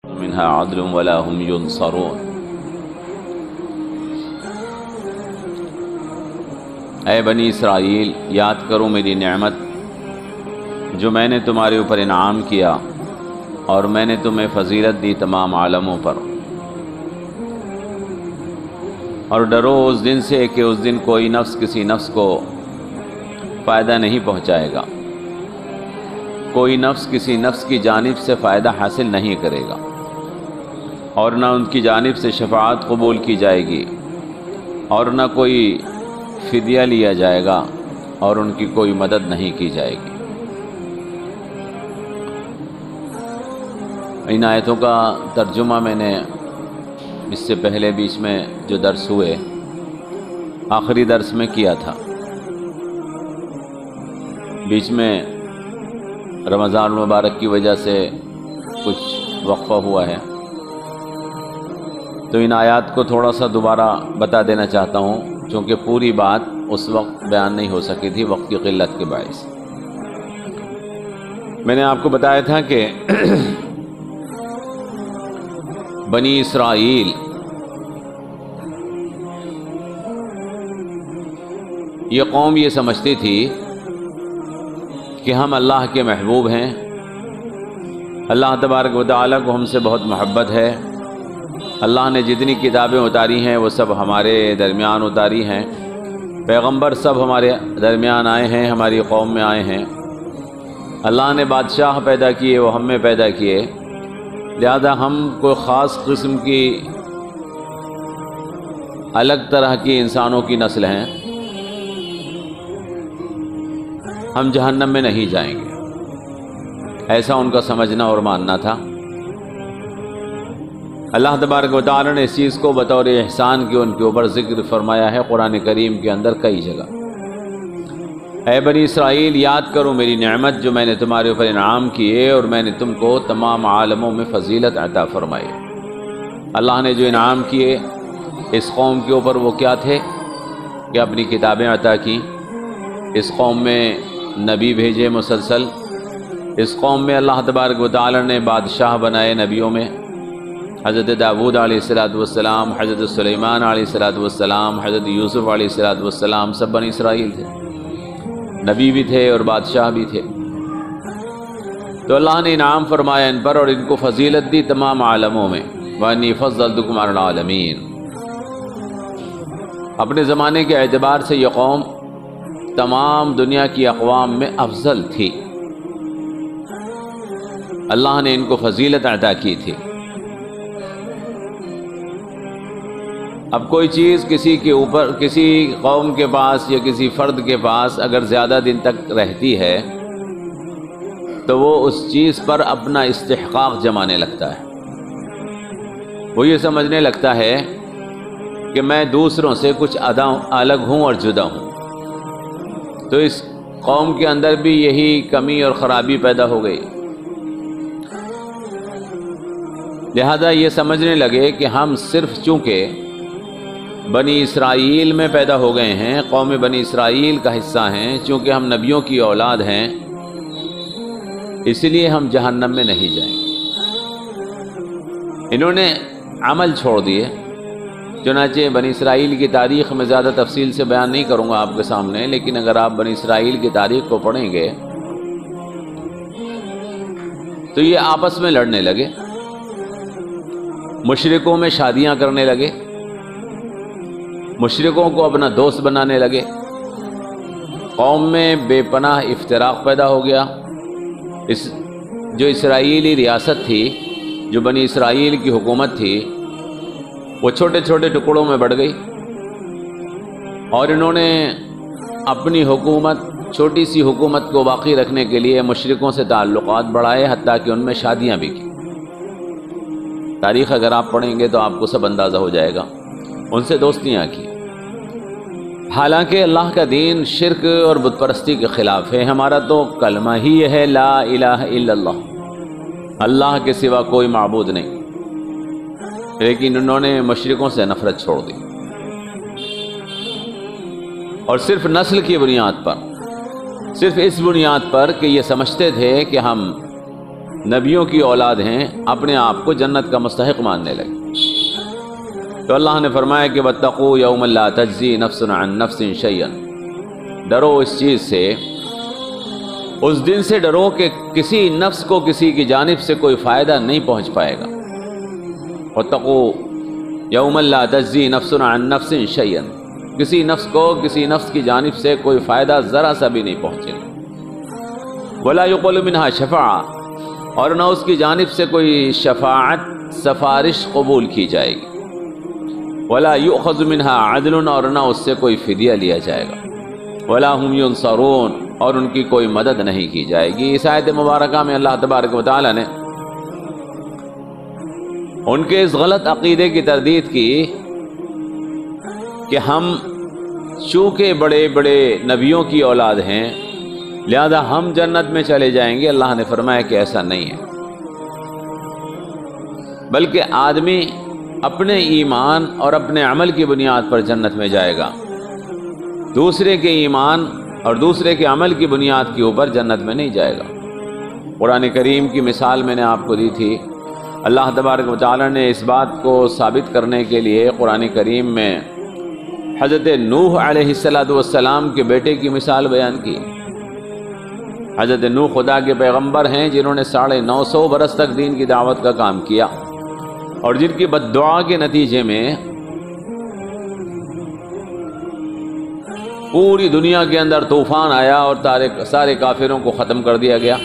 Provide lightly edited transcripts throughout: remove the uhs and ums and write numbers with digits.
منها عدل ولا هم ينصرون۔ اے بنی اسرائیل، یاد کرو میری نعمت جو میں نے تمہارے اوپر انعام کیا، اور میں نے تمہیں فضیلت دی تمام عالموں پر، اور ڈرو اس دن سے کہ اس دن کوئی نفس کسی نفس کو فائدہ نہیں پہنچائے گا، کوئی نفس کسی نفس کی جانب سے فائدہ حاصل نہیں کرے گا، اور نہ ان کی جانب سے شفاعت قبول کی جائے گی، اور نہ کوئی فدیہ لیا جائے گا، اور ان کی کوئی مدد نہیں کی جائے گی۔ ان آیتوں کا ترجمہ میں نے اس سے پہلے بیچ میں جو درس ہوئے آخری درس میں کیا تھا۔ بیچ میں رمضان المبارک کی وجہ سے کچھ وقفہ ہوا ہے، تو ان آیات کو تھوڑا سا دوبارہ بتا دینا چاہتا ہوں، چونکہ پوری بات اس وقت بیان نہیں ہو سکی تھی وقت کی قلت کے باعث۔ میں نے آپ کو بتایا تھا کہ بنی اسرائیل یہ قوم یہ سمجھتی تھی کہ ہم اللہ کے محبوب ہیں، اللہ تبارک و تعالیٰ کو ہم سے بہت محبت ہے، اللہ نے جتنی کتابیں اتاری ہیں وہ سب ہمارے درمیان اتاری ہیں، پیغمبر سب ہمارے درمیان آئے ہیں، ہماری قوم میں آئے ہیں، اللہ نے بادشاہ پیدا کیے، وہ ہم میں پیدا کیے، لہذا ہم کوئی خاص قسم کی الگ طرح کی انسانوں کی نسل ہیں، ہم جہنم میں نہیں جائیں گے، ایسا ان کا سمجھنا اور ماننا تھا۔ اللہ تبارک و تعالی نے اس چیز کو بطور احسان کی ان کے اوپر ذکر فرمایا ہے قرآن کریم کے اندر کئی جگہ۔ اے بنی اسرائیل، یاد کرو میری نعمت جو میں نے تمہارے اوپر انعام کیے، اور میں نے تم کو تمام عالموں میں فضیلت عطا فرمائی۔ اللہ نے جو انعام کیے اس قوم کے اوپر وہ کیا تھے کہ اپنی کتابیں عطا کی، اس قوم میں نبی بھیجے مسلسل، اس قوم میں اللہ تبارک و تعالی نے بادشاہ بنائے نبیوں میں، حضرت داؤد علیہ السلام، حضرت سلیمان علیہ السلام، حضرت یوسف علیہ السلام، سب بنی اسرائیل تھے، نبی بھی تھے اور بادشاہ بھی تھے۔ تو اللہ نے انعام فرمایا ان پر اور ان کو فضیلت دی تمام عالموں میں۔ وَإِنِّي فَضَّلْتُكُمْ عَلَى الْعَالَمِينَ۔ اپنے زمانے کے اعتبار سے یہ قوم تمام دنیا کی اقوام میں افضل تھی، اللہ نے ان کو فضیلت عطا کی تھی۔ اب کوئی چیز کسی کے اوپر، کسی قوم کے پاس یا کسی فرد کے پاس اگر زیادہ دن تک رہتی ہے تو وہ اس چیز پر اپنا استحقاق جمانے لگتا ہے، وہ یہ سمجھنے لگتا ہے کہ میں دوسروں سے کچھ الگ ہوں اور جدا ہوں۔ تو اس قوم کے اندر بھی یہی کمی اور خرابی پیدا ہو گئی، لہذا یہ سمجھنے لگے کہ ہم صرف چونکہ بنی اسرائیل میں پیدا ہو گئے ہیں، قوم بنی اسرائیل کا حصہ ہیں، چونکہ ہم نبیوں کی اولاد ہیں، اس لیے ہم جہنم میں نہیں جائیں گے۔ انہوں نے عمل چھوڑ دیے، چنانچہ بنی اسرائیل کی تاریخ میں زیادہ تفصیل سے بیان نہیں کروں گا آپ کے سامنے، لیکن اگر آپ بنی اسرائیل کی تاریخ کو پڑھیں گے تو یہ آپس میں لڑنے لگے، مشرکوں میں شادیاں کرنے لگے، مشرکوں کو اپنا دوست بنانے لگے، قوم میں بے پناہ افتراق پیدا ہو گیا۔ جو اسرائیلی ریاست تھی، جو بنی اسرائیل کی حکومت تھی، وہ چھوٹے چھوٹے ٹکڑوں میں بڑھ گئی، اور انہوں نے اپنی حکومت، چھوٹی سی حکومت کو باقی رکھنے کے لیے مشرکوں سے تعلقات بڑھائے، حتیٰ کہ ان میں شادیاں بھی کی۔ تاریخ اگر آپ پڑھیں گے تو آپ کو سب اندازہ ہو جائے گا، ان سے دوستیاں کی۔ حالانکہ اللہ کا دین شرک اور بت پرستی کے خلاف ہے، ہمارا تو کلمہ ہی یہ ہے لا الہ الا اللہ، اللہ کے سوا کوئی معبود نہیں، لیکن انہوں نے مشرکوں سے نفرت چھوڑ دی، اور صرف نسل کی بنیاد پر، صرف اس بنیاد پر کہ یہ سمجھتے تھے کہ ہم نبیوں کی اولاد ہیں اپنے آپ کو جنت کا مستحق ماننے لگے۔ تو اللہ نے فرمایا کہ واتقوا یوما لا تجزی نفس عن نفس شیئا، ڈرو اس چیز سے، اس دن سے ڈرو کہ کسی نفس کو کسی کی جانب سے کوئی فائدہ نہیں پہنچ پائے گا۔ واتقوا یوما لا تجزی نفس عن نفس شیئا، کسی نفس کو کسی نفس کی جانب سے کوئی فائدہ ذرا سا بھی نہیں پہنچے گا۔ ولا يقبل منها شفاعہ، اور نہ اس کی جانب سے کوئی شفاعت سفارش قبول کی جائے گی۔ ولا يؤخذ منها عدل، اور نہ اس سے کوئی فدیہ لیا جائے گا۔ ولا هم ينصرون، اور ان کی کوئی مدد نہیں کی جائے گی۔ اس آیت مبارکہ میں اللہ تبارک و تعالی نے ان کے اس غلط عقیدے کی تردید کی کہ ہم چونکہ بڑے بڑے نبیوں کی اولاد ہیں لہذا ہم جنت میں چلے جائیں گے۔ اللہ نے فرمایا کہ ایسا نہیں ہے، بلکہ آدمی اپنے ایمان اور اپنے عمل کی بنیاد پر جنت میں جائے گا، دوسرے کے ایمان اور دوسرے کے عمل کی بنیاد کے اوپر جنت میں نہیں جائے گا۔ قرآن کریم کی مثال میں نے آپ کو دی تھی۔ اللہ تبارک و تعالی نے اس بات کو ثابت کرنے کے لیے قرآن کریم میں حضرت نوح علیہ السلام کے بیٹے کی مثال بیان کی۔ حضرت نوح خدا کے پیغمبر ہیں جنہوں نے 950 برس تک دین کی دعوت کا کام کیا، اور جن کی بد دعا کے نتیجے میں پوری دنیا کے اندر طوفان آیا اور سارے کافروں کو ختم کر دیا گیا۔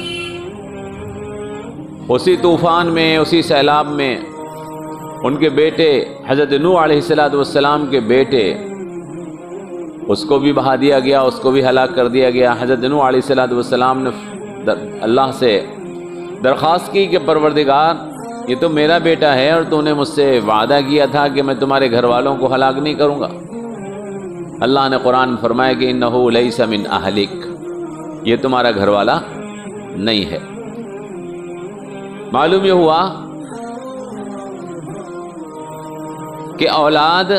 اسی طوفان میں، اسی سیلاب میں ان کے بیٹے حضرت نوح علیہ السلام کے بیٹے، اس کو بھی بہا دیا گیا، اس کو بھی ہلاک کر دیا گیا۔ حضرت نوح علیہ السلام نے اللہ سے درخواست کی کہ پروردگار یہ تو میرا بیٹا ہے اور تو نے مجھ سے وعدہ کیا تھا کہ میں تمہارے گھر والوں کو ہلاک نہیں کروں گا۔ اللہ نے قرآن میں فرمایا کہ انہ لیس من اہلک، یہ تمہارا گھر والا نہیں ہے۔ معلوم یہ ہوا کہ اولاد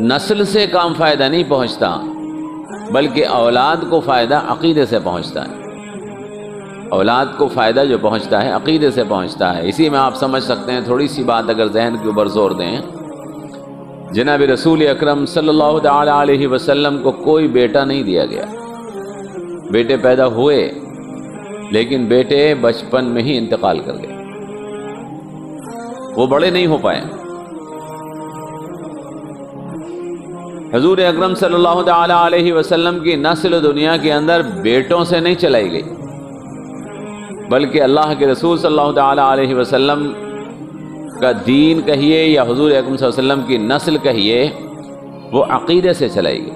نسل سے کام فائدہ نہیں پہنچتا، بلکہ اولاد کو فائدہ عقیدے سے پہنچتا ہے۔ اولاد کو فائدہ جو پہنچتا ہے عقیدے سے پہنچتا ہے۔ اسی میں آپ سمجھ سکتے ہیں، تھوڑی سی بات اگر ذہن کے اوپر زور دیں، جناب رسول اکرم صلی اللہ تعالی علیہ وسلم کو کوئی بیٹا نہیں دیا گیا۔ بیٹے پیدا ہوئے لیکن بیٹے بچپن میں ہی انتقال کر گئے، وہ بڑے نہیں ہو پائے۔ حضور اکرم صلی اللہ تعالی علیہ وسلم کی نسل دنیا کے اندر بیٹوں سے نہیں چلائی گئی، بلکہ اللہ کے رسول صلی اللہ تعالی علیہ وسلم کا دین کہیے یا حضور اکرم صلی اللہ علیہ وسلم کی نسل کہیے، وہ عقیدے سے چلائی گئی۔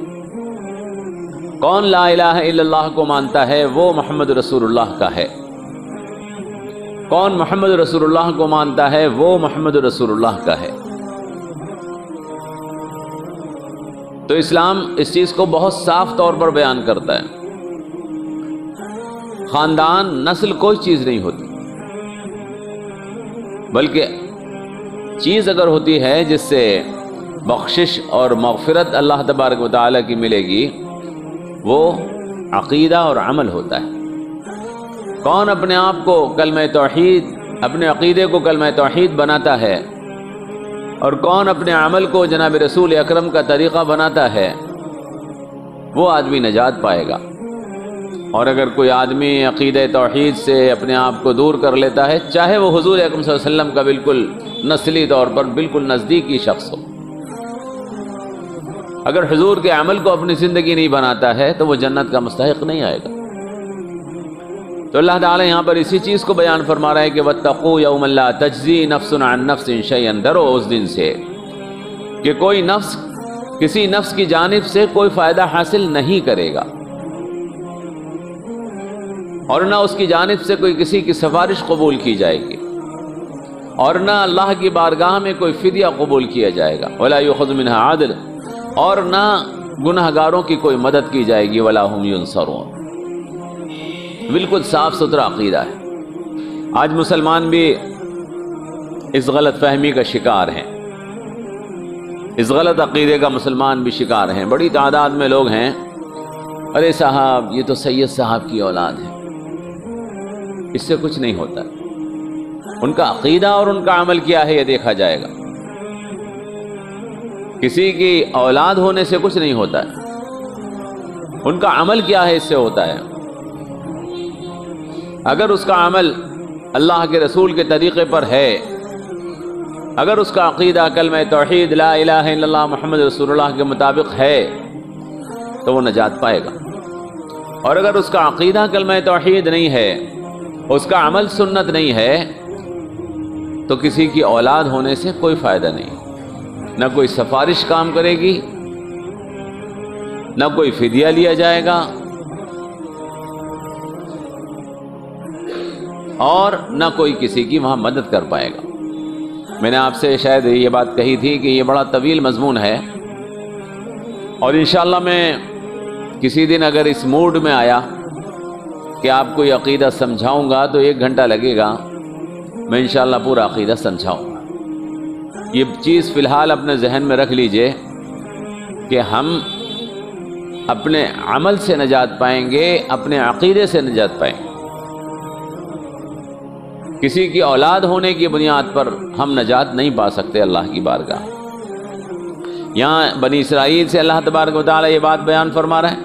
کون لا الہ الا اللہ کو مانتا ہے وہ محمد رسول اللہ کا ہے، کون محمد رسول اللہ کو مانتا ہے وہ محمد رسول اللہ کا ہے۔ تو اسلام اس چیز کو بہت صاف طور پر بیان کرتا ہے۔ خاندان، نسل کوئی چیز نہیں ہوتی، بلکہ چیز اگر ہوتی ہے جس سے بخشش اور مغفرت اللہ تبارک و تعالیٰ کی ملے گی، وہ عقیدہ اور عمل ہوتا ہے۔ کون اپنے آپ کو کلمہ توحید، اپنے عقیدے کو کلمہ توحید بناتا ہے، اور کون اپنے عمل کو جناب رسول اکرم کا طریقہ بناتا ہے، وہ آدمی نجات پائے گا۔ اور اگر کوئی آدمی عقیدہ توحید سے اپنے آپ کو دور کر لیتا ہے، چاہے وہ حضور اکرم صلی اللہ علیہ وسلم کا بالکل نسلی طور پر بالکل نزدیکی شخص ہو، اگر حضور کے عمل کو اپنی زندگی نہیں بناتا ہے تو وہ جنت کا مستحق نہیں آئے گا۔ تو اللہ تعالیٰ یہاں پر اسی چیز کو بیان فرما رہا ہے کہ واتقوا یوما لا تجزی نفس عن نفس شیئا، ڈرو اس دن سے کہ کوئی نفس کسی نفس کی جانب سے کوئی فائدہ حاصل نہیں کرے گا، اور نہ اس کی جانب سے کوئی کسی کی سفارش قبول کی جائے گی، اور نہ اللہ کی بارگاہ میں کوئی فدیہ قبول کیا جائے گا۔ ولا یؤخذ منها عدل، اور نہ گناہ گاروں کی کوئی مدد کی جائے گی۔ ولا هم ينصرون، بالکل صاف ستھرا عقیدہ ہے۔ آج مسلمان بھی اس غلط فہمی کا شکار ہیں، اس غلط عقیدے کا مسلمان بھی شکار ہیں۔ بڑی تعداد میں لوگ ہیں، ارے صاحب یہ تو سید صاحب کی اولاد ہے، اس سے کچھ نہیں ہوتا. ان کا عقیدہ اور ان کا عمل کیا ہے یہ دیکھا جائے گا. کسی کی اولاد ہونے سے کچھ نہیں ہوتا ہے، ان کا عمل کیا ہے اس سے ہوتا ہے. اگر اس کا عمل اللہ کے رسول کے طریقے پر ہے، اگر اس کا عقیدہ کلمہ توحید لا الہ الا اللہ محمد رسول اللہ کے مطابق ہے تو وہ نجات پائے گا. اور اگر اس کا عقیدہ کلمہ توحید نہیں ہے، اس کا عمل سنت نہیں ہے، تو کسی کی اولاد ہونے سے کوئی فائدہ نہیں. نہ کوئی سفارش کام کرے گی، نہ کوئی فدیہ لیا جائے گا، اور نہ کوئی کسی کی وہاں مدد کر پائے گا. میں نے آپ سے شاید یہ بات کہی تھی کہ یہ بڑا طویل مضمون ہے، اور انشاءاللہ میں کسی دن اگر اس موڈ میں آیا کہ آپ کو یہ عقیدہ سمجھاؤں گا تو 1 گھنٹہ لگے گا، میں انشاءاللہ پورا عقیدہ سمجھاؤں گا. یہ چیز فی الحال اپنے ذہن میں رکھ لیجئے کہ ہم اپنے عمل سے نجات پائیں گے، اپنے عقیدے سے نجات پائیں گے. کسی کی اولاد ہونے کی بنیاد پر ہم نجات نہیں پا سکتے اللہ کی بارگاہ. یہاں بنی اسرائیل سے اللہ تبارک و تعالی یہ بات بیان فرما رہا ہے،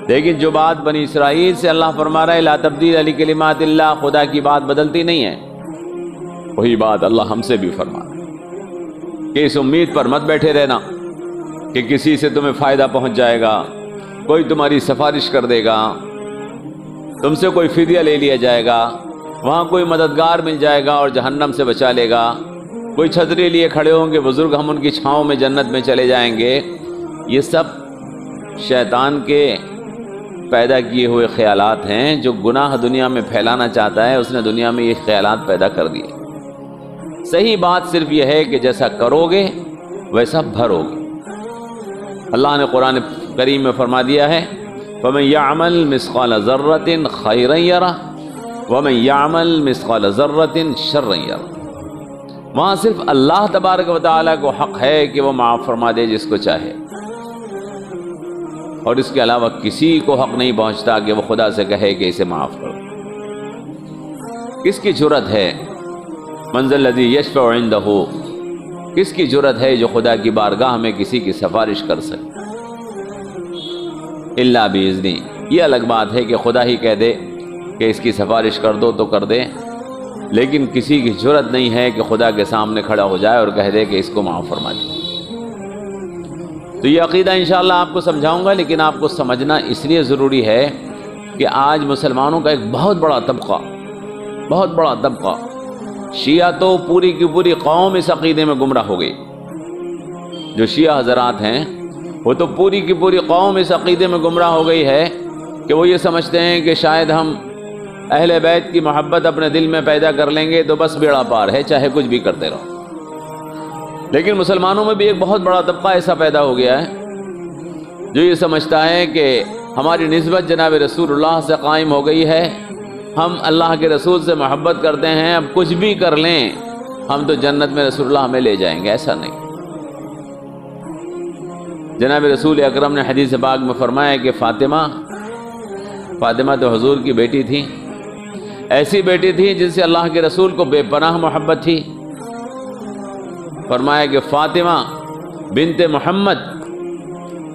لیکن جو بات بنی اسرائیل سے اللہ فرما رہا ہے لا تبدیل لکلمات اللہ، خدا کی بات بدلتی نہیں ہے، وہی بات اللہ ہم سے بھی فرما رہا ہے کہ اس امید پر مت بیٹھے رہنا کہ کسی سے تمہیں فائدہ پہنچ جائے گا، کوئی تمہاری سفارش کر دے گا، تم سے کوئی فدیہ لے لیا جائے گا، وہاں کوئی مددگار مل جائے گا اور جہنم سے بچا لے گا، کوئی چھتری لیے کھڑے ہوں گے بزرگ، ہم ان کی چھاؤں میں جنت میں چلے جائیں گے. یہ سب شیطان کے پیدا کیے ہوئے خیالات ہیں. جو گناہ دنیا میں پھیلانا چاہتا ہے اس نے دنیا میں یہ خیالات پیدا کر دیے. صحیح بات صرف یہ ہے کہ جیسا کرو گے ویسا بھرو گے. اللہ نے قرآن کریم میں فرما دیا ہے فَمَن يَعْمَلْ مِثْقَالَ ذَرَّةٍ خَيْرًا يَرَهُ وَمَن يَعْمَلْ مِثْقَالَ ذَرَّةٍ شَرًّا يَرَهُ. وہاں صرف اللہ تبارک و تعالیٰ کو حق ہے کہ وہ معاف فرما دے جس کو چاہے، اور اس کے علاوہ کسی کو حق نہیں پہنچتا کہ وہ خدا سے کہے کہ اسے معاف کرو. کس کی جرأت ہے من ذا الذی یشفع عندہ، کس کی جرأت ہے جو خدا کی بارگاہ میں کسی کی سفارش کر سکے الا باذنہ. یہ الگ بات ہے کہ خدا ہی کہہ دے کہ اس کی سفارش کر دو تو کر دے، لیکن کسی کی جرأت نہیں ہے کہ خدا کے سامنے کھڑا ہو جائے اور کہہ دے کہ اس کو معاف فرما دے. تو یہ عقیدہ انشاءاللہ آپ کو سمجھاؤں گا، لیکن آپ کو سمجھنا اس لیے ضروری ہے کہ آج مسلمانوں کا ایک بہت بڑا طبقہ شیعہ تو پوری کی پوری قوم اس عقیدے میں گمراہ ہو گئی. جو شیعہ حضرات ہیں وہ تو پوری کی پوری قوم اس عقیدے میں گمراہ ہو گئی ہے کہ وہ یہ سمجھتے ہیں کہ شاید ہم اہل بیت کی محبت اپنے دل میں پیدا کر لیں گے تو بس بیڑا پار ہے، چاہے کچھ بھی کرتے رہو. لیکن مسلمانوں میں بھی ایک بہت بڑا طبقہ ایسا پیدا ہو گیا ہے جو یہ سمجھتا ہے کہ ہماری نسبت جناب رسول اللہ سے قائم ہو گئی ہے، ہم اللہ کے رسول سے محبت کرتے ہیں، اب کچھ بھی کر لیں ہم تو جنت میں رسول اللہ ہمیں لے جائیں گے. ایسا نہیں. جناب رسول اکرم نے حدیث پاک میں فرمایا کہ فاطمہ تو حضور کی بیٹی تھی، ایسی بیٹی تھی جن سے اللہ کے رسول کو بے پناہ محبت تھی. فرمایا کہ فاطمہ بنت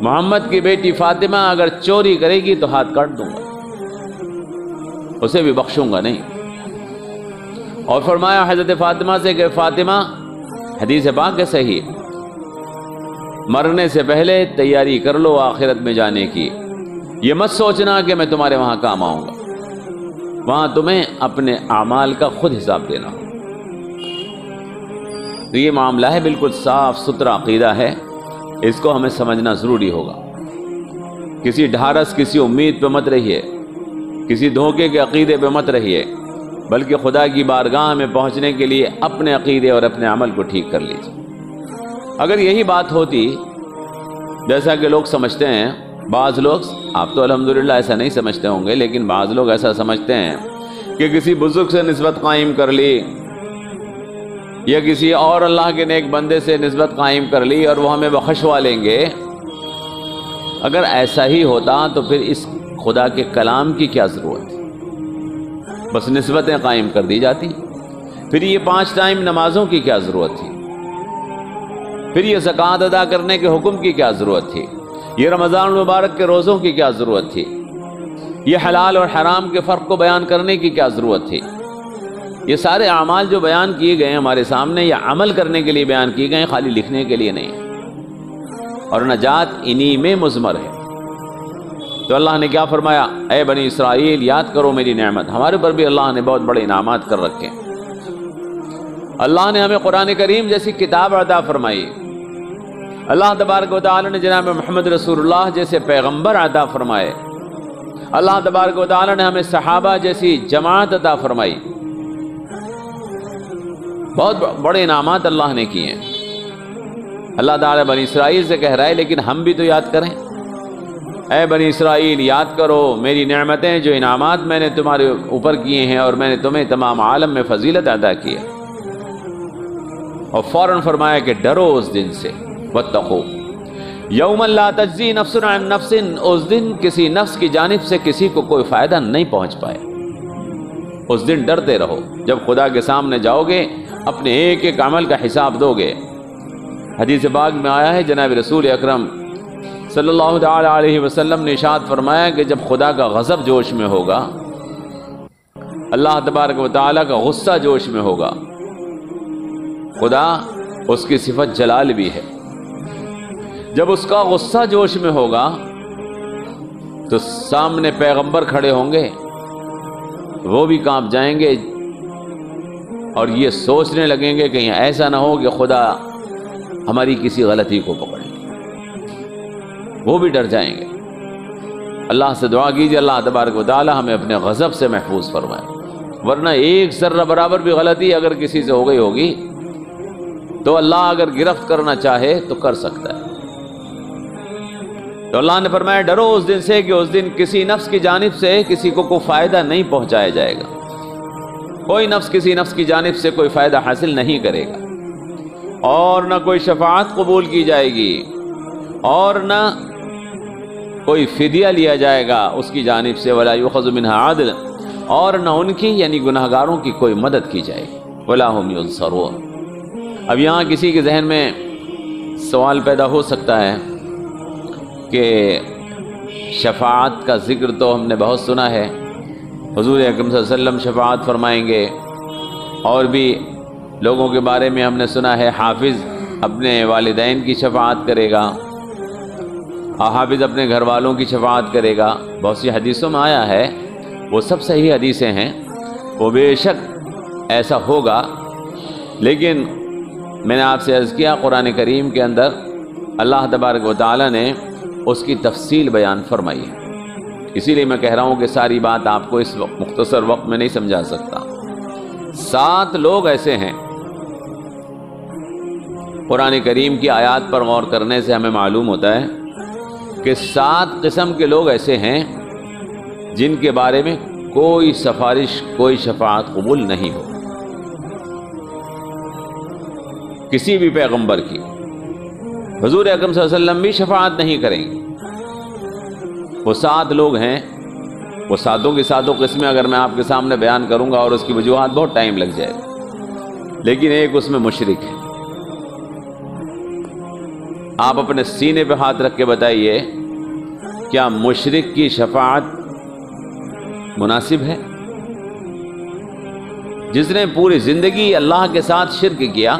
محمد کی بیٹی فاطمہ اگر چوری کرے گی تو ہاتھ کاٹ دوں گا، اسے بھی بخشوں گا نہیں. اور فرمایا حضرت فاطمہ سے کہ فاطمہ، حدیث پاک ہے صحیح، مرنے سے پہلے تیاری کر لو آخرت میں جانے کی. یہ مت سوچنا کہ میں تمہارے وہاں کام آؤں گا، وہاں تمہیں اپنے اعمال کا خود حساب دینا. تو یہ معاملہ ہے، بالکل صاف ستھرا عقیدہ ہے، اس کو ہمیں سمجھنا ضروری ہوگا. کسی ڈھارس کسی امید پہ مت رہیے، کسی دھوکے کے عقیدے پہ مت رہیے، بلکہ خدا کی بارگاہ میں پہنچنے کے لیے اپنے عقیدے اور اپنے عمل کو ٹھیک کر لیجیے. اگر یہی بات ہوتی جیسا کہ لوگ سمجھتے ہیں، بعض لوگ، آپ تو الحمدللہ ایسا نہیں سمجھتے ہوں گے، لیکن بعض لوگ ایسا سمجھتے ہیں کہ کسی بزرگ سے نسبت قائم کر لی یا کسی اور اللہ کے نیک بندے سے نسبت قائم کر لی اور وہ ہمیں بخشوا لیں گے. اگر ایسا ہی ہوتا تو پھر اس خدا کے کلام کی کیا ضرورت ہے؟ بس نسبتیں قائم کر دی جاتی۔ پھر یہ 5 ٹائم نمازوں کی کیا ضرورت تھی؟ پھر یہ زکوٰۃ ادا کرنے کے حکم کی کیا ضرورت تھی؟ یہ رمضان المبارک کے روزوں کی کیا ضرورت تھی؟ یہ حلال اور حرام کے فرق کو بیان کرنے کی کیا ضرورت تھی؟ یہ سارے اعمال جو بیان کیے گئے ہیں ہمارے سامنے، یہ عمل کرنے کے لیے بیان کیے گئے ہیں، خالی لکھنے کے لیے نہیں۔ اور نجات انہی میں مضمر ہے۔ تو اللہ نے کیا فرمایا؟ اے بنی اسرائیل یاد کرو میری نعمت۔ ہمارے پر بھی اللہ نے بہت بڑے انعامات کر رکھے ہیں۔ اللہ نے ہمیں قرآن کریم جیسی کتاب عطا فرمائی، اللہ تبارک و تعالی نے جناب محمد رسول اللہ جیسے پیغمبر عطا فرمائے، اللہ تبارک و تعالی نے ہمیں صحابہ جیسی جماعت عطا فرمائی۔ بہت بڑے انعامات اللہ نے کیے ہیں۔ اللہ تعالیٰ بنی اسرائیل سے کہہ رہا ہے، لیکن ہم بھی تو یاد کریں۔ اے بنی اسرائیل یاد کرو میری نعمتیں، جو انعامات میں نے تمہارے اوپر کیے ہیں، اور میں نے تمہیں تمام عالم میں فضیلت عطا کی ہے۔ اور فوراً فرمایا کہ ڈرو اس دن سے، واتقوا یوما لا تجزی نفس عن نفس، اس دن کسی نفس کی جانب سے کسی کو کوئی فائدہ نہیں پہنچ پائے۔ اس دن ڈرتے رہو جب خدا کے سامنے جاؤ گے، اپنے ایک ایک عمل کا حساب دو گے۔ حدیث پاک میں آیا ہے، جناب رسول اکرم صلی اللہ تعالی علیہ وسلم نے ارشاد فرمایا کہ جب خدا کا غضب جوش میں ہوگا، اللہ تبارک و تعالیٰ کا غصہ جوش میں ہوگا، خدا اس کی صفت جلال بھی ہے، جب اس کا غصہ جوش میں ہوگا تو سامنے پیغمبر کھڑے ہوں گے، وہ بھی کانپ جائیں گے اور یہ سوچنے لگیں گے کہیں ایسا نہ ہو کہ خدا ہماری کسی غلطی کو پکڑ لے، وہ بھی ڈر جائیں گے۔ اللہ سے دعا کیجیے اللہ تبارک و تعالی ہمیں اپنے غضب سے محفوظ فرمائے، ورنہ ایک ذرہ برابر بھی غلطی اگر کسی سے ہو گئی ہوگی تو اللہ اگر گرفت کرنا چاہے تو کر سکتا ہے۔ تو اللہ نے فرمایا ڈرو اس دن سے کہ اس دن کسی نفس کی جانب سے کسی کو کوئی فائدہ نہیں پہنچایا جائے گا، کوئی نفس کسی نفس کی جانب سے کوئی فائدہ حاصل نہیں کرے گا، اور نہ کوئی شفاعت قبول کی جائے گی، اور نہ کوئی فدیہ لیا جائے گا اس کی جانب سے، ولا یؤخذ منها عدل، اور نہ ان کی یعنی گناہگاروں کی کوئی مدد کی جائے گی، ولا هم ينصرون۔ اب یہاں کسی کے ذہن میں سوال پیدا ہو سکتا ہے کہ شفاعت کا ذکر تو ہم نے بہت سنا ہے، حضور اکرم صلی اللہ علیہ وسلم شفاعت فرمائیں گے، اور بھی لوگوں کے بارے میں ہم نے سنا ہے حافظ اپنے والدین کی شفاعت کرے گا، حافظ اپنے گھر والوں کی شفاعت کرے گا، بہت سی حدیثوں میں آیا ہے، وہ سب صحیح حدیثیں ہیں، وہ بے شک ایسا ہوگا، لیکن میں نے آپ سے عرض کیا قرآن کریم کے اندر اللہ تبارک و تعالی نے اس کی تفصیل بیان فرمائی ہے، اسی لیے میں کہہ رہا ہوں کہ ساری بات آپ کو اس مختصر وقت میں نہیں سمجھا سکتا۔ 7 لوگ ایسے ہیں، قرآن کریم کی آیات پر غور کرنے سے ہمیں معلوم ہوتا ہے کہ 7 قسم کے لوگ ایسے ہیں جن کے بارے میں کوئی سفارش، کوئی شفاعت قبول نہیں ہو کسی بھی پیغمبر کی، حضور اکرم صلی اللہ علیہ وسلم بھی شفاعت نہیں کریں گے۔ وہ 7 لوگ ہیں، وہ 7 کی 7 قسمیں اگر میں آپ کے سامنے بیان کروں گا اور اس کی وجوہات بہت ٹائم لگ جائے گا، لیکن ایک اس میں مشرک ہے۔ آپ اپنے سینے پہ ہاتھ رکھ کے بتائیے کیا مشرک کی شفاعت مناسب ہے؟ جس نے پوری زندگی اللہ کے ساتھ شرک کیا،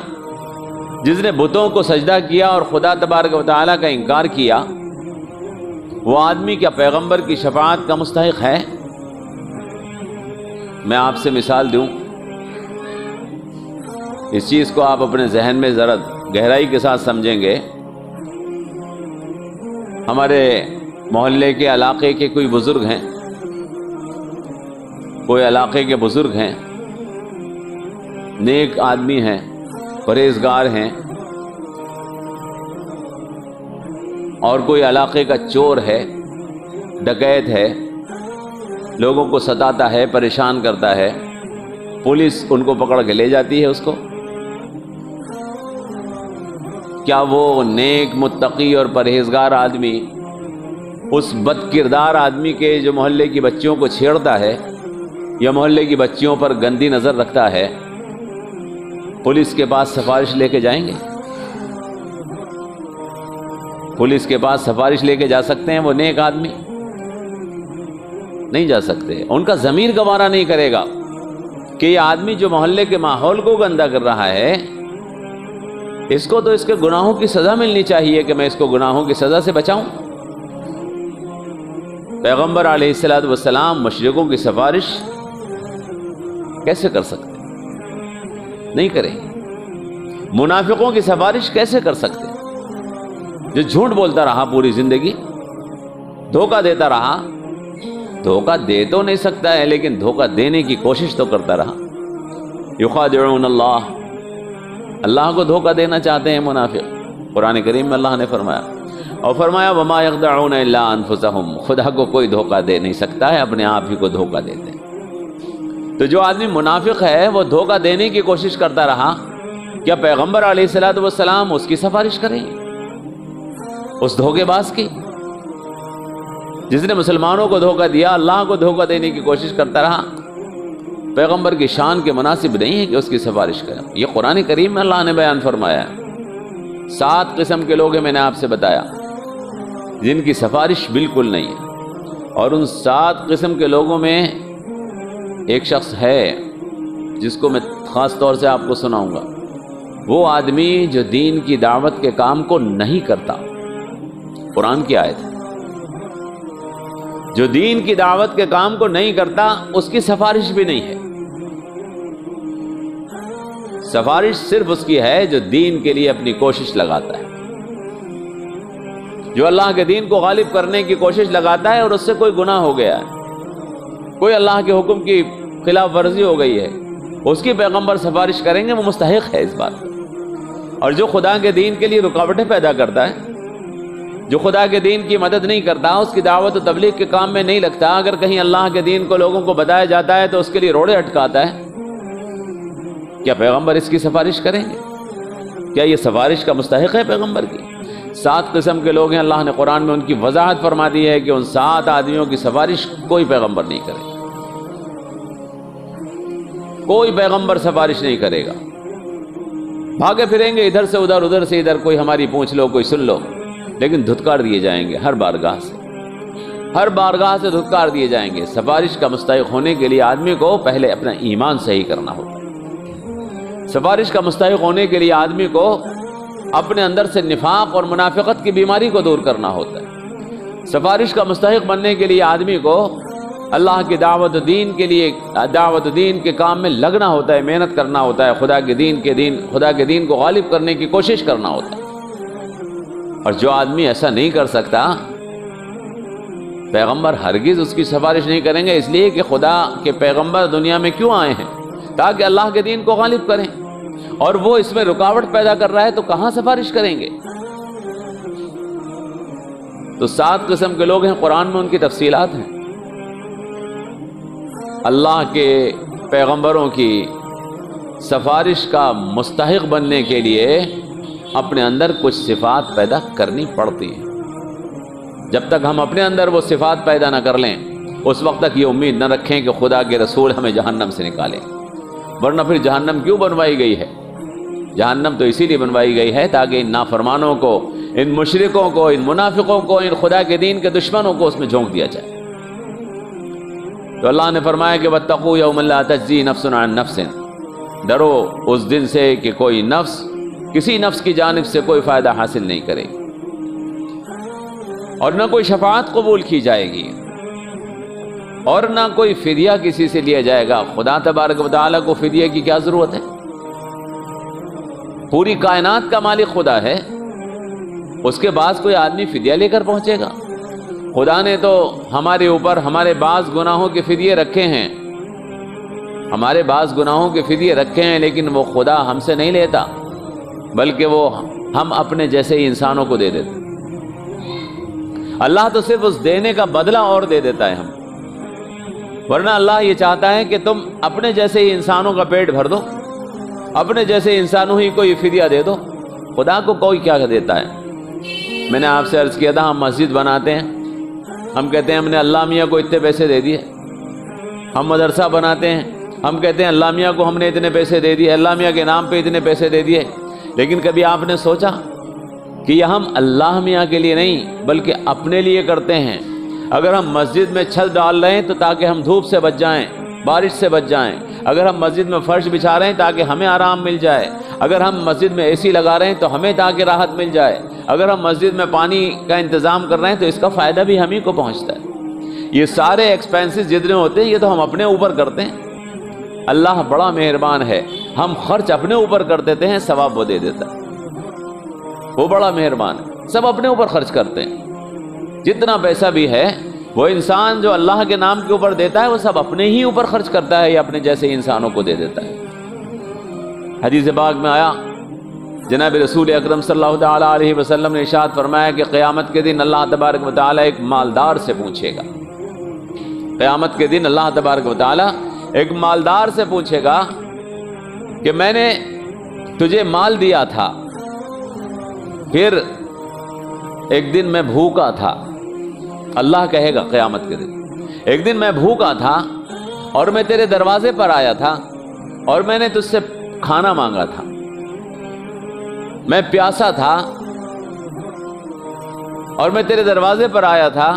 جس نے بتوں کو سجدہ کیا اور خدا تبارک و تعالیٰ کا انکار کیا، وہ آدمی کیا پیغمبر کی شفاعت کا مستحق ہے؟ میں آپ سے مثال دوں، اس چیز کو آپ اپنے ذہن میں ذرا گہرائی کے ساتھ سمجھیں گے۔ ہمارے محلے کے علاقے کے کوئی بزرگ ہیں، کوئی علاقے کے بزرگ ہیں، نیک آدمی ہیں، پرہیزگار ہیں، اور کوئی علاقے کا چور ہے، ڈکیت ہے، لوگوں کو ستاتا ہے، پریشان کرتا ہے، پولیس ان کو پکڑ کے لے جاتی ہے اس کو۔ کیا وہ نیک متقی اور پرہیزگار آدمی اس بد کردار آدمی کے جو محلے کی بچیوں کو چھیڑتا ہے، یا محلے کی بچیوں پر گندی نظر رکھتا ہے، پولیس کے پاس سفارش لے کے جائیں گے؟ پولیس کے پاس سفارش لے کے جا سکتے ہیں وہ نیک آدمی؟ نہیں جا سکتے۔ ان کا ضمیر گوارا نہیں کرے گا کہ یہ آدمی جو محلے کے ماحول کو گندا کر رہا ہے، اس کو تو اس کے گناہوں کی سزا ملنی چاہیے کہ میں اس کو گناہوں کی سزا سے بچاؤں۔ پیغمبر علیہ الصلوۃ والسلام مشرکوں کی سفارش کیسے کر سکتے؟ نہیں کریں گے۔ منافقوں کی سفارش کیسے کر سکتے؟ جو جھوٹ بولتا رہا پوری زندگی، دھوکہ دیتا رہا، دھوکہ دے تو نہیں سکتا ہے لیکن دھوکہ دینے کی کوشش تو کرتا رہا۔ یخادعون اللہ، اللہ کو دھوکہ دینا چاہتے ہیں منافق۔ قرآن کریم میں اللہ نے فرمایا، اور فرمایا وما یخدعون الا انفسہم، خدا کو کوئی دھوکہ دے نہیں سکتا ہے، اپنے آپ ہی کو دھوکہ دیتے ہیں۔ تو جو آدمی منافق ہے وہ دھوکہ دینے کی کوشش کرتا رہا، کیا پیغمبر علیہ الصلوۃ والسلام اس کی سفارش کریں گے؟ اس دھوکے باز کی، جس نے مسلمانوں کو دھوکہ دیا، اللہ کو دھوکہ دینے کی کوشش کرتا رہا، پیغمبر کی شان کے مناسب نہیں ہے کہ اس کی سفارش کریں۔ یہ قرآن کریم میں اللہ نے بیان فرمایا ہے۔ 7 قسم کے لوگ ہیں، میں نے آپ سے بتایا، جن کی سفارش بالکل نہیں ہے۔ اور ان 7 قسم کے لوگوں میں ایک شخص ہے جس کو میں خاص طور سے آپ کو سناؤں گا، وہ آدمی جو دین کی دعوت کے کام کو نہیں کرتا۔ قرآن کی آیت ہے، جو دین کی دعوت کے کام کو نہیں کرتا اس کی سفارش بھی نہیں ہے۔ سفارش صرف اس کی ہے جو دین کے لیے اپنی کوشش لگاتا ہے، جو اللہ کے دین کو غالب کرنے کی کوشش لگاتا ہے اور اس سے کوئی گناہ ہو گیا ہے، کوئی اللہ کے حکم کی خلاف ورزی ہو گئی ہے، اس کی پیغمبر سفارش کریں گے، وہ مستحق ہے اس بات کا۔ اور جو خدا کے دین کے لیے رکاوٹیں پیدا کرتا ہے، جو خدا کے دین کی مدد نہیں کرتا، اس کی دعوت و تبلیغ کے کام میں نہیں لگتا، اگر کہیں اللہ کے دین کو لوگوں کو بتایا جاتا ہے تو اس کے لیے روڑے اٹکاتا ہے، کیا پیغمبر اس کی سفارش کریں گے؟ کیا یہ سفارش کا مستحق ہے پیغمبر کی؟ 7 قسم کے لوگ ہیں، اللہ نے قرآن میں ان کی وضاحت فرما دی ہے کہ ان 7 آدمیوں کی سفارش کوئی پیغمبر نہیں کرے گا، کوئی پیغمبر سفارش نہیں کرے گا۔ بھاگے پھریں گے ادھر سے ادھر، ادھر سے ادھر، کوئی ہماری پوچھ لو، کوئی سن لو، لیکن دھتکار دیے جائیں گے ہر بارگاہ سے، ہر بارگاہ سے دھتکار دیے جائیں گے۔ سفارش کا مستحق ہونے کے لیے آدمی کو پہلے اپنا ایمان صحیح کرنا ہوتا ہے۔ سفارش کا مستحق ہونے کے لیے آدمی کو اپنے اندر سے نفاق اور منافقت کی بیماری کو دور کرنا ہوتا ہے۔ سفارش کا مستحق بننے کے لیے آدمی کو اللہ کی دعوت دین کے لیے، دعوت دین کے کام میں لگنا ہوتا ہے، محنت کرنا ہوتا ہے، خدا کے دین کو غالب کرنے کی کوشش کرنا ہوتا ہے۔ اور جو آدمی ایسا نہیں کر سکتا، پیغمبر ہرگز اس کی سفارش نہیں کریں گے، اس لیے کہ خدا کے پیغمبر دنیا میں کیوں آئے ہیں؟ تاکہ اللہ کے دین کو غالب کریں، اور وہ اس میں رکاوٹ پیدا کر رہا ہے تو کہاں سفارش کریں گے؟ تو 7 قسم کے لوگ ہیں، قرآن میں ان کی تفصیلات ہیں۔ اللہ کے پیغمبروں کی سفارش کا مستحق بننے کے لیے اپنے اندر کچھ صفات پیدا کرنی پڑتی ہیں۔ جب تک ہم اپنے اندر وہ صفات پیدا نہ کر لیں، اس وقت تک یہ امید نہ رکھیں کہ خدا کے رسول ہمیں جہنم سے نکالیں، ورنہ پھر جہنم کیوں بنوائی گئی ہے؟ جہنم تو اسی لیے بنوائی گئی ہے تاکہ ان نافرمانوں کو، ان مشرکوں کو، ان منافقوں کو، ان خدا کے دین کے دشمنوں کو اس میں جھونک دیا جائے۔ تو اللہ نے فرمایا کہ واتقوا یوما لا تجزی نفس عن نفس، ڈرو اس دن سے کہ کوئی نفس کسی نفس کی جانب سے کوئی فائدہ حاصل نہیں کرے گی، اور نہ کوئی شفاعت قبول کی جائے گی، اور نہ کوئی فدیہ کسی سے لیا جائے گا۔ خدا تبارک و تعالیٰ کو فدیہ کی کیا ضرورت ہے؟ پوری کائنات کا مالک خدا ہے، اس کے بعد کوئی آدمی فدیہ لے کر پہنچے گا؟ خدا نے تو ہمارے اوپر ہمارے بعض گناہوں کے فدیے رکھے ہیں، ہمارے بعض گناہوں کے فدیے رکھے ہیں، لیکن وہ خدا ہم سے نہیں لیتا، بلکہ وہ ہم اپنے جیسے ہی انسانوں کو دے دیتے۔ اللہ تو صرف اس دینے کا بدلہ اور دے دیتا ہے ہم، ورنہ اللہ یہ چاہتا ہے کہ تم اپنے جیسے ہی انسانوں کا پیٹ بھر دو، اپنے جیسے انسانوں ہی کو یہ فدیہ دے دو۔ خدا کو کوئی کیا دیتا ہے؟ میں نے آپ سے عرض کیا تھا، ہم مسجد بناتے ہیں، ہم کہتے ہیں ہم نے اللہ میاں کو اتنے پیسے دے دیے، ہم مدرسہ بناتے ہیں، ہم کہتے ہیں اللہ میاں کو ہم نے اتنے پیسے دے دیے، اللہ میاں کے نام پہ اتنے پیسے دے دیے، لیکن کبھی آپ نے سوچا کہ یہ ہم اللہ میاں کے لیے نہیں بلکہ اپنے لیے کرتے ہیں؟ اگر ہم مسجد میں چھت ڈال رہے ہیں تو تاکہ ہم دھوپ سے بچ جائیں، بارش سے بچ جائیں، اگر ہم مسجد میں فرش بچھا رہے ہیں تاکہ ہمیں آرام مل جائے، اگر ہم مسجد میں اے سی لگا رہے ہیں تو ہمیں تاکہ راحت مل جائے، اگر ہم مسجد میں پانی کا انتظام کر رہے ہیں تو اس کا فائدہ بھی ہم ہی کو پہنچتا ہے۔ یہ سارے ایکسپینسز جتنے ہوتے ہیں یہ تو ہم اپنے اوپر کرتے ہیں۔ اللہ بڑا مہربان ہے، ہم خرچ اپنے اوپر کر دیتے ہیں، ثواب وہ دے دیتا ہے۔ وہ بڑا مہربان ہے، سب اپنے اوپر خرچ کرتے ہیں۔ جتنا پیسہ بھی ہے وہ انسان جو اللہ کے نام کے اوپر دیتا ہے وہ سب اپنے ہی اوپر خرچ کرتا ہے یا اپنے جیسے انسانوں کو دے دیتا ہے۔ حدیث پاک میں آیا، جناب رسول اکرم صلی اللہ تعالیٰ علیہ وسلم نے ارشاد فرمایا کہ قیامت کے دن اللہ تبارک و تعالیٰ ایک مالدار سے پوچھے گا، قیامت کے دن اللہ تبارک و تعالیٰ ایک مالدار سے پوچھے گا کہ میں نے تجھے مال دیا تھا، پھر ایک دن میں بھوکا تھا۔ اللہ کہے گا قیامت کے دن، ایک دن میں بھوکا تھا اور میں تیرے دروازے پر آیا تھا اور میں نے تجھ سے کھانا مانگا تھا، میں پیاسا تھا اور میں تیرے دروازے پر آیا تھا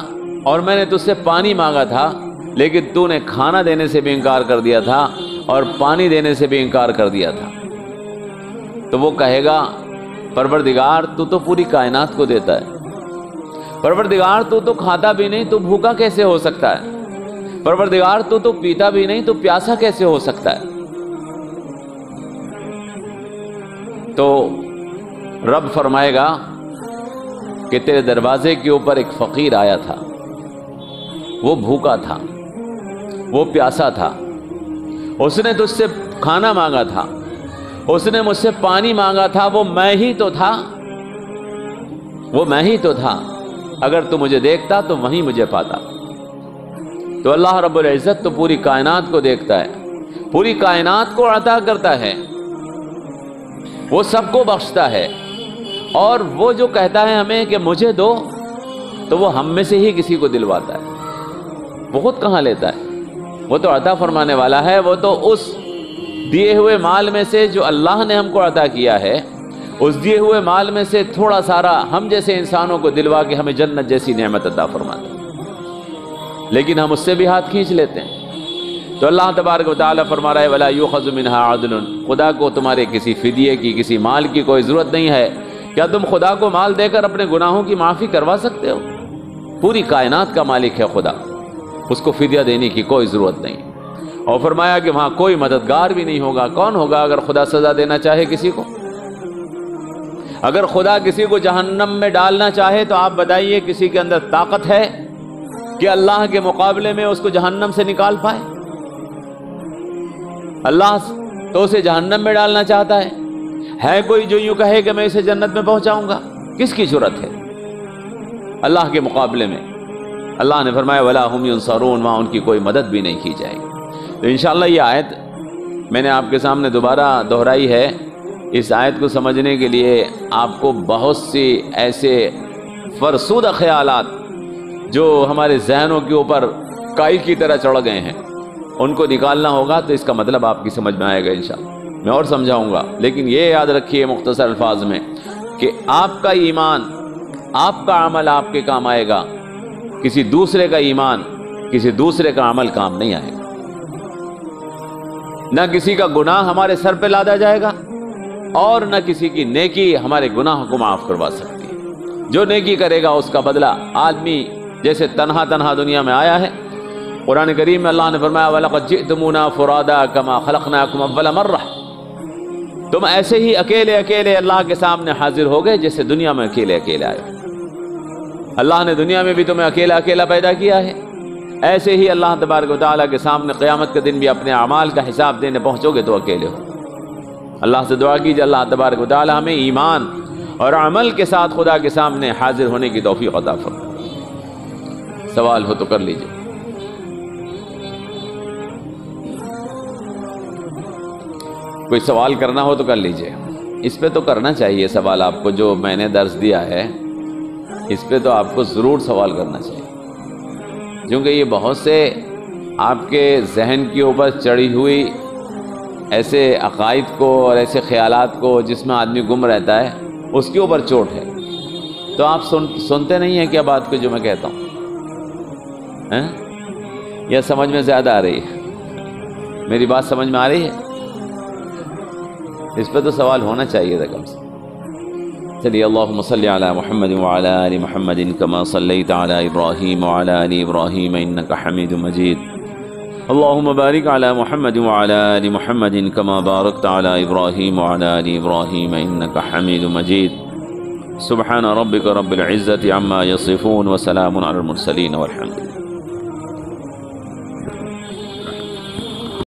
اور میں نے تجھ سے پانی مانگا تھا، لیکن تو نے کھانا دینے سے بھی انکار کر دیا تھا اور پانی دینے سے بھی انکار کر دیا تھا۔ تو وہ کہے گا پروردگار تو تو پوری کائنات کو دیتا ہے، پروردگار تو تو کھاتا بھی نہیں تو بھوکا کیسے ہو سکتا ہے، پروردگار تو تو پیتا بھی نہیں تو پیاسا کیسے ہو سکتا ہے؟ تو رب فرمائے گا کہ تیرے دروازے کے اوپر ایک فقیر آیا تھا، وہ بھوکا تھا، وہ پیاسا تھا، اس نے تجھ سے کھانا مانگا تھا، اس نے مجھ سے پانی مانگا تھا، وہ میں ہی تو تھا، وہ میں ہی تو تھا، اگر تو مجھے دیکھتا تو وہیں مجھے پاتا۔ تو اللہ رب العزت تو پوری کائنات کو دیکھتا ہے، پوری کائنات کو عطا کرتا ہے، وہ سب کو بخشتا ہے، اور وہ جو کہتا ہے ہمیں کہ مجھے دو تو وہ ہم میں سے ہی کسی کو دلواتا ہے، وہ خود کہاں لیتا ہے؟ وہ تو عطا فرمانے والا ہے، وہ تو اس دیے ہوئے مال میں سے جو اللہ نے ہم کو عطا کیا ہے، اس دیے ہوئے مال میں سے تھوڑا سارا ہم جیسے انسانوں کو دلوا کے ہمیں جنت جیسی نعمت عطا فرماتا ہے، لیکن ہم اس سے بھی ہاتھ کھینچ لیتے ہیں۔ تو اللہ تبارک و تعالیٰ فرما رہا ہے وَلَا يُؤْخَذُ مِنْهَا عَدْلٌ، خدا کو تمہارے کسی فدیے کی، کسی مال کی کوئی ضرورت نہیں ہے۔ کیا تم خدا کو مال دے کر اپنے گناہوں کی معافی کروا سکتے ہو؟ پوری کائنات کا مالک ہے خدا، اس کو فدیہ دینے کی کوئی ضرورت نہیں۔ اور فرمایا کہ وہاں کوئی مددگار بھی نہیں ہوگا۔ کون ہوگا اگر خدا سزا دینا چاہے کسی کو؟ اگر خدا کسی کو جہنم میں ڈالنا چاہے تو آپ بتائیے کسی کے اندر طاقت ہے کہ اللہ کے مقابلے میں اس کو جہنم سے نکال پائے؟ اللہ تو اسے جہنم میں ڈالنا چاہتا ہے کوئی جو یوں کہے کہ میں اسے جنت میں پہنچاؤں گا؟ کس کی جرأت ہے اللہ کے مقابلے میں؟ اللہ نے فرمایا وَلَا هُمْ يُنصَرُونَ، وہاں ان کی کوئی مدد بھی نہیں کی جائے گی۔ تو انشاءاللہ یہ آیت میں نے آپ کے سامنے دوبارہ دہرائی ہے۔ اس آیت کو سمجھنے کے لیے آپ کو بہت سی ایسے فرسودہ خیالات جو ہمارے ذہنوں کے اوپر کائی کی طرح چڑھ گئے ہیں ان کو نکالنا ہوگا، تو اس کا مطلب آپ کی سمجھ میں آئے گا انشاءاللہ۔ میں اور سمجھاؤں گا، لیکن یہ یاد رکھیے مختصر الفاظ میں کہ آپ کا ایمان، آپ کا عمل آپ کے کام آئے گا، کسی دوسرے کا ایمان، کسی دوسرے کا عمل کام نہیں آئے گا۔ نہ کسی کا گناہ ہمارے سر پہ لادا جائے گا اور نہ کسی کی نیکی ہمارے گناہ کو معاف کروا سکتی ہے۔ جو نیکی کرے گا اس کا بدلہ آدمی جیسے تنہا تنہا دنیا میں آیا ہے، قرآن کریم میں اللہ نے فرمایا وَلَقَدْ جِئْتُمُونَا فُرَادَا كَمَا خَلَقْنَاكُمْ أَوَّلَ مَرَّةٍ، تم ایسے ہی اکیلے اکیلے اللہ کے سامنے حاضر ہو گئے جیسے دنیا میں اکیلے اکیلے آئے۔ اللہ نے دنیا میں بھی تمہیں اکیلا اکیلا پیدا کیا ہے، ایسے ہی اللہ تبارک و تعالیٰ کے سامنے قیامت کے دن بھی اپنے اعمال کا حساب دینے پہنچو گے تو اکیلے ہو۔ اللہ سے دعا کیجیے اللہ تبارک و تعالیٰ ہمیں ایمان اور عمل کے ساتھ خدا کے سامنے حاضر ہونے کی توفیق عطا فرمائے۔ سوال ہو تو کر لیجیے۔ کوئی سوال کرنا ہو تو کر لیجیے۔ اس پہ تو کرنا چاہیے سوال آپ کو، جو میں نے درس دیا ہے اس پہ تو آپ کو ضرور سوال کرنا چاہیے، کیونکہ یہ بہت سے آپ کے ذہن کے اوپر چڑھی ہوئی ایسے عقائد کو اور ایسے خیالات کو جس میں آدمی گم رہتا ہے، اس کے اوپر چوٹ ہے، تو آپ سنتے نہیں ہیں کیا بات کو جو میں کہتا ہوں؟ یا سمجھ میں زیادہ آ رہی ہے؟ میری بات سمجھ میں آ رہی ہے؟ اس پہ تو سوال ہونا چاہیے تھا کم سے کم۔ چلیے، اللہم صلی علی محمد وعلی آل محمد کما صلیت علی ابراہیم وعلی آل ابراہیم انک حمید مجید، اللہم بارک علی محمد وعلی آل محمد کما بارکت علی ابراہیم وعلی آل ابراہیم انک حمید مجید، سبحان ربک رب العزت عما یصفون وسلام علی المرسلین والحمد للہ۔